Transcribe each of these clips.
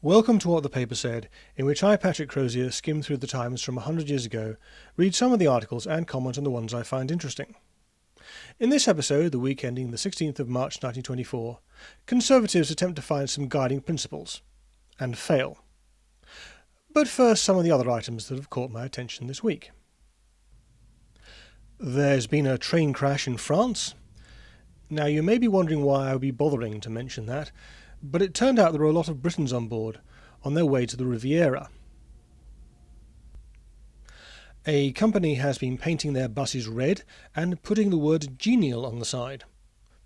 Welcome to What the Paper Said, in which I, Patrick Crozier, skim through the Times from 100 years ago, read some of the articles and comment on the ones I find interesting. In this episode, the week ending the 16th of March 1924, Conservatives attempt to find some guiding principles, and fail. But first, some of the other items that have caught my attention this week. There's been a train crash in France. Now, you may be wondering why I would be bothering to mention that, but it turned out there were a lot of Britons on board, on their way to the Riviera. A company has been painting their buses red and putting the word Genial on the side.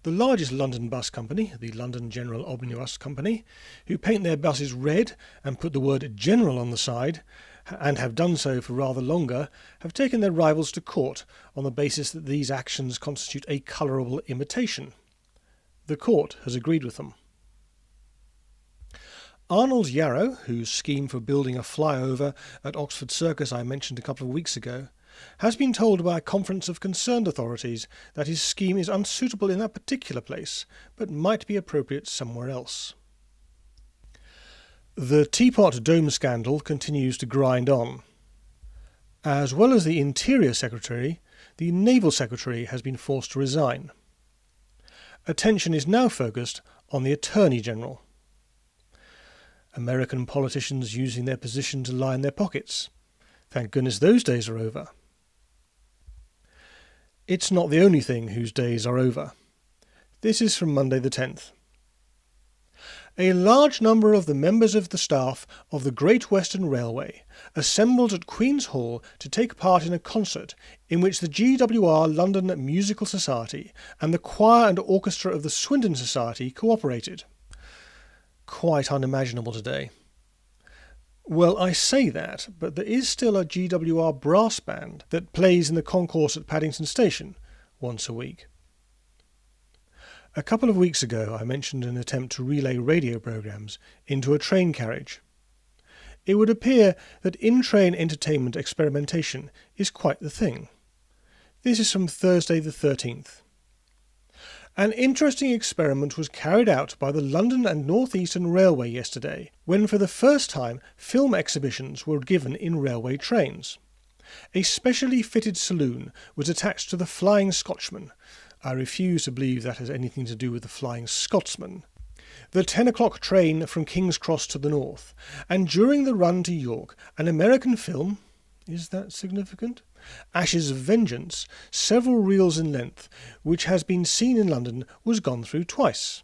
The largest London bus company, the London General Omnibus Company, who paint their buses red and put the word General on the side, and have done so for rather longer, have taken their rivals to court on the basis that these actions constitute a colourable imitation. The court has agreed with them. Arnold's Yarrow, whose scheme for building a flyover at Oxford Circus I mentioned a couple of weeks ago, has been told by a conference of concerned authorities that his scheme is unsuitable in that particular place, but might be appropriate somewhere else. The Teapot Dome scandal continues to grind on. As well as the Interior Secretary, the Naval Secretary has been forced to resign. Attention is now focused on the Attorney General. American politicians using their position to line their pockets. Thank goodness those days are over. It's not the only thing whose days are over. This is from Monday the 10th. A large number of the members of the staff of the Great Western Railway assembled at Queen's Hall to take part in a concert in which the GWR London Musical Society and the choir and orchestra of the Swindon Society cooperated. Quite unimaginable today. Well, I say that, but there is still a GWR brass band that plays in the concourse at Paddington Station once a week. A couple of weeks ago I mentioned an attempt to relay radio programmes into a train carriage. It would appear that in-train entertainment experimentation is quite the thing. This is from Thursday the 13th. An interesting experiment was carried out by the London and North Eastern Railway yesterday, when for the first time film exhibitions were given in railway trains. A specially fitted saloon was attached to the Flying Scotchman. I refuse to believe that has anything to do with the Flying Scotsman. The 10 o'clock train from King's Cross to the north, and during the run to York, an American film, is that significant? Ashes of Vengeance, several reels in length, which has been seen in London, was gone through twice.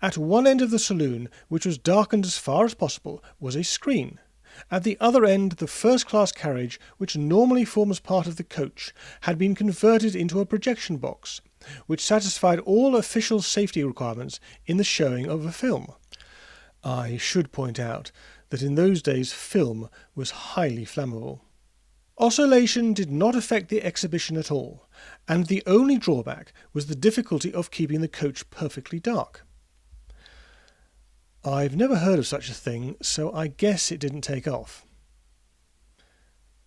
At one end of the saloon, which was darkened as far as possible, was a screen. At the other end, the first-class carriage, which normally forms part of the coach, had been converted into a projection box, which satisfied all official safety requirements in the showing of a film. I should point out that in those days film was highly flammable. Oscillation did not affect the exhibition at all, and the only drawback was the difficulty of keeping the coach perfectly dark. I've never heard of such a thing, so I guess it didn't take off.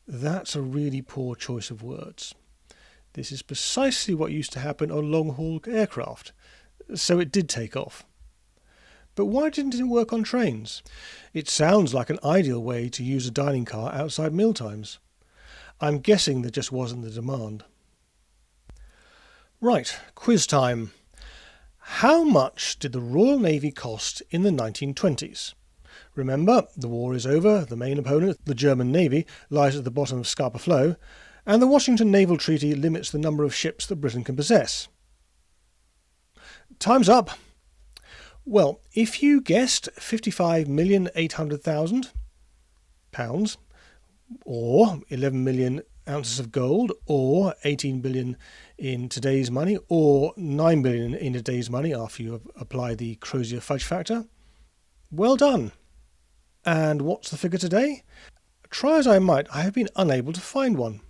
That's a really poor choice of words. This is precisely what used to happen on long-haul aircraft, so it did take off. But why didn't it work on trains? It sounds like an ideal way to use a dining car outside mealtimes. I'm guessing there just wasn't the demand. Right, quiz time. How much did the Royal Navy cost in the 1920s? Remember, the war is over, the main opponent, the German Navy, lies at the bottom of Scapa Flow, and the Washington Naval Treaty limits the number of ships that Britain can possess. Time's up. Well, if you guessed £55,800,000, or 11 million ounces of gold, or 18 billion in today's money, or 9 billion in today's money after you apply the Crozier fudge factor, well done. And what's the figure today? Try as I might, I have been unable to find one.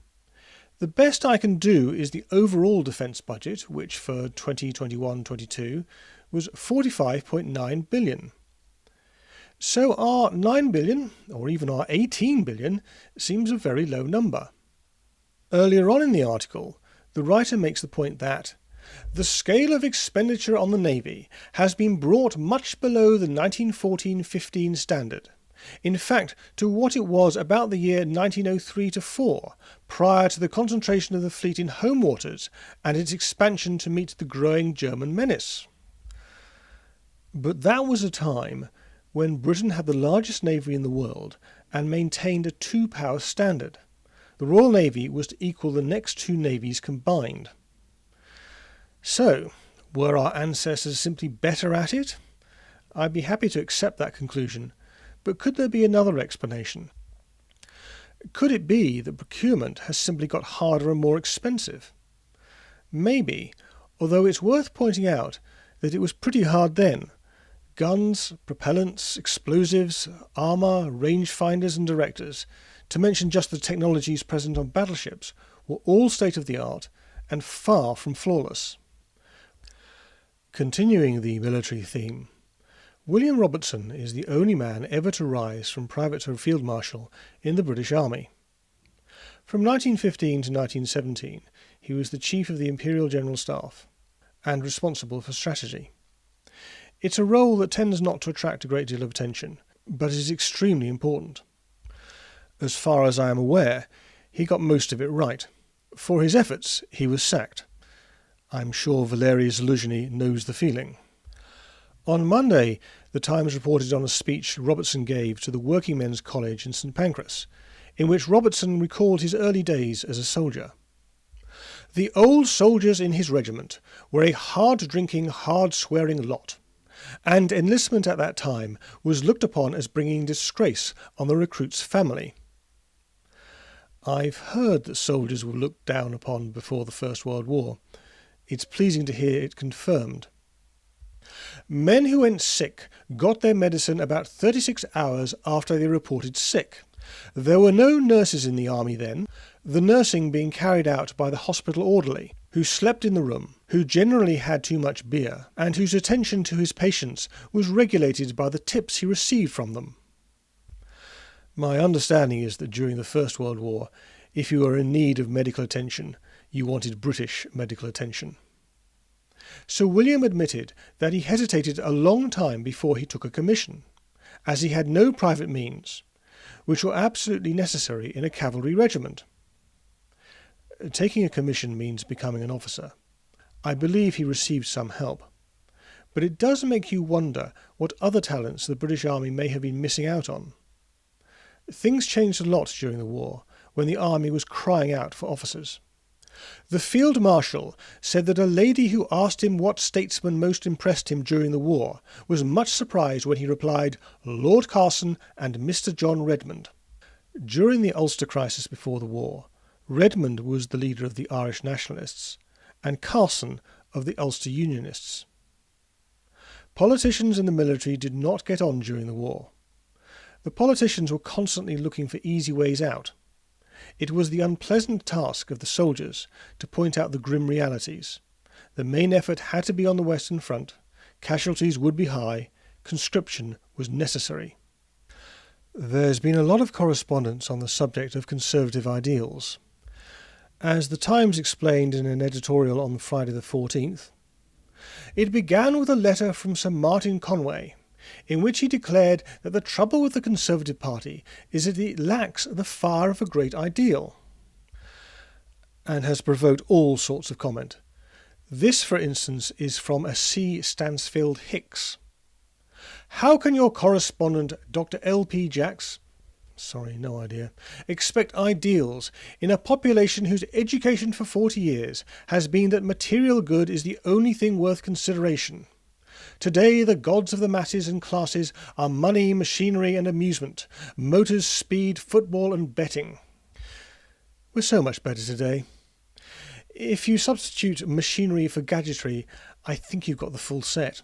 The best I can do is the overall defence budget, which for 2021-22 was 45.9 billion. So our 9 billion, or even our 18 billion, seems a very low number. Earlier on in the article, the writer makes the point that The scale of expenditure on the Navy has been brought much below the 1914-15 standard. In fact, to what it was about the year 1903-4, prior to the concentration of the fleet in home waters and its expansion to meet the growing German menace. But that was a time when Britain had the largest navy in the world and maintained a two-power standard. The Royal Navy was to equal the next two navies combined. So, were our ancestors simply better at it? I'd be happy to accept that conclusion, but could there be another explanation? Could it be that procurement has simply got harder and more expensive? Maybe, although it's worth pointing out that it was pretty hard then. Guns, propellants, explosives, armour, rangefinders and directors, to mention just the technologies present on battleships, were all state-of-the-art and far from flawless. Continuing the military theme, William Robertson is the only man ever to rise from private to field marshal in the British Army. From 1915 to 1917, he was the Chief of the Imperial General Staff and responsible for strategy. It's a role that tends not to attract a great deal of attention, but is extremely important. As far as I am aware, he got most of it right. For his efforts, he was sacked. I'm sure Valery Zaluzhny knows the feeling. On Monday, the Times reported on a speech Robertson gave to the Working Men's College in St Pancras, in which Robertson recalled his early days as a soldier. The old soldiers in his regiment were a hard-drinking, hard-swearing lot, and enlistment at that time was looked upon as bringing disgrace on the recruit's family. I've heard that soldiers were looked down upon before the First World War. It's pleasing to hear it confirmed. Men who went sick got their medicine about 36 hours after they reported sick. There were no nurses in the army then, the nursing being carried out by the hospital orderly, who slept in the room, who generally had too much beer, and whose attention to his patients was regulated by the tips he received from them. My understanding is that during the First World War, if you were in need of medical attention, you wanted British medical attention. Sir William admitted that he hesitated a long time before he took a commission, as he had no private means, which were absolutely necessary in a cavalry regiment. Taking a commission means becoming an officer. I believe he received some help. But it does make you wonder what other talents the British Army may have been missing out on. Things changed a lot during the war, when the army was crying out for officers. The Field Marshal said that a lady who asked him what statesman most impressed him during the war was much surprised when he replied, "Lord Carson and Mr. John Redmond." During the Ulster crisis before the war, Redmond was the leader of the Irish Nationalists, and Carson of the Ulster Unionists. Politicians and the military did not get on during the war. The politicians were constantly looking for easy ways out. It was the unpleasant task of the soldiers to point out the grim realities. The main effort had to be on the Western Front, casualties would be high, conscription was necessary. There's been a lot of correspondence on the subject of conservative ideals. As the Times explained in an editorial on Friday the 14th, it began with a letter from Sir Martin Conway, in which he declared that the trouble with the Conservative Party is that it lacks the fire of a great ideal, and has provoked all sorts of comment. This, for instance, is from a C. Stansfield Hicks. How can your correspondent, Dr. L.P. Jacks, no idea, expect ideals in a population whose education for 40 years has been that material good is the only thing worth consideration? Today the gods of the masses and classes are money, machinery and amusement, motors, speed, football and betting. We're so much better today. If you substitute machinery for gadgetry, I think you've got the full set.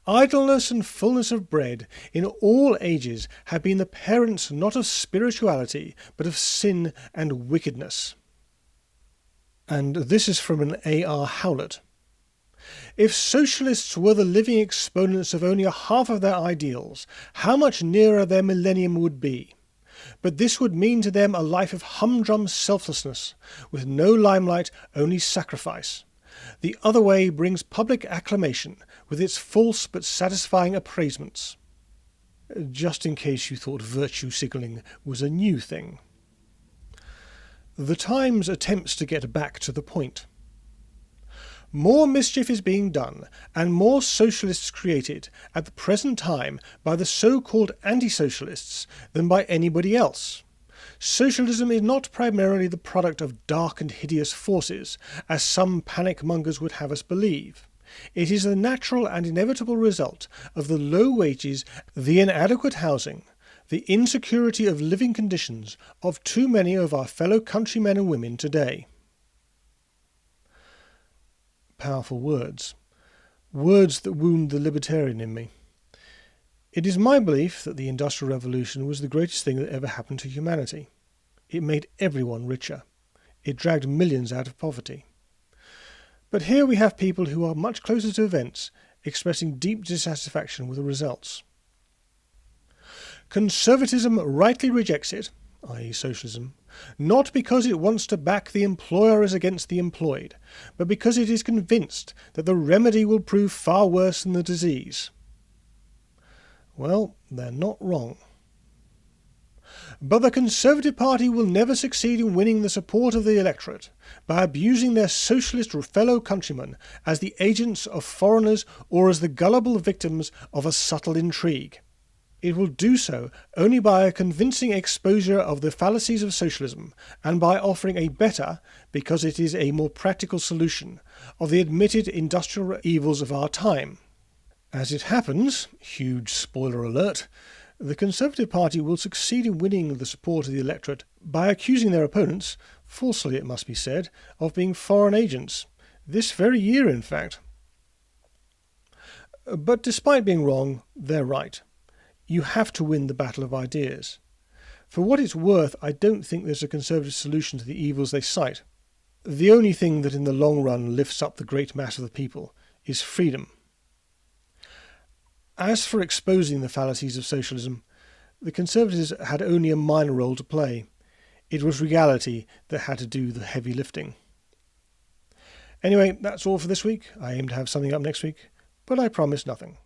Idleness and fullness of bread in all ages have been the parents not of spirituality, but of sin and wickedness. And this is from an A.R. Howlett. If socialists were the living exponents of only a half of their ideals, how much nearer their millennium would be? But this would mean to them a life of humdrum selflessness, with no limelight, only sacrifice. The other way brings public acclamation, with its false but satisfying appraisements. Just in case you thought virtue signalling was a new thing. The Times attempts to get back to the point. More mischief is being done, and more socialists created, at the present time, by the so-called anti-socialists than by anybody else. Socialism is not primarily the product of dark and hideous forces, as some panic-mongers would have us believe. It is the natural and inevitable result of the low wages, the inadequate housing, the insecurity of living conditions of too many of our fellow countrymen and women today. Powerful words. Words that wound the libertarian in me. It is my belief that the Industrial Revolution was the greatest thing that ever happened to humanity. It made everyone richer. It dragged millions out of poverty. But here we have people who are much closer to events, expressing deep dissatisfaction with the results. Conservatism rightly rejects it, i.e. socialism, not because it wants to back the employers against the employed, but because it is convinced that the remedy will prove far worse than the disease. Well, they're not wrong. But the Conservative Party will never succeed in winning the support of the electorate by abusing their socialist fellow countrymen as the agents of foreigners or as the gullible victims of a subtle intrigue. It will do so only by a convincing exposure of the fallacies of socialism and by offering a better, because it is a more practical solution, of the admitted industrial evils of our time. As it happens, huge spoiler alert, the Conservative Party will succeed in winning the support of the electorate by accusing their opponents, falsely it must be said, of being foreign agents, this very year in fact. But despite being wrong, they're right. You have to win the battle of ideas. For what it's worth, I don't think there's a conservative solution to the evils they cite. The only thing that in the long run lifts up the great mass of the people is freedom. As for exposing the fallacies of socialism, the Conservatives had only a minor role to play. It was reality that had to do the heavy lifting. Anyway, that's all for this week. I aim to have something up next week, but I promise nothing.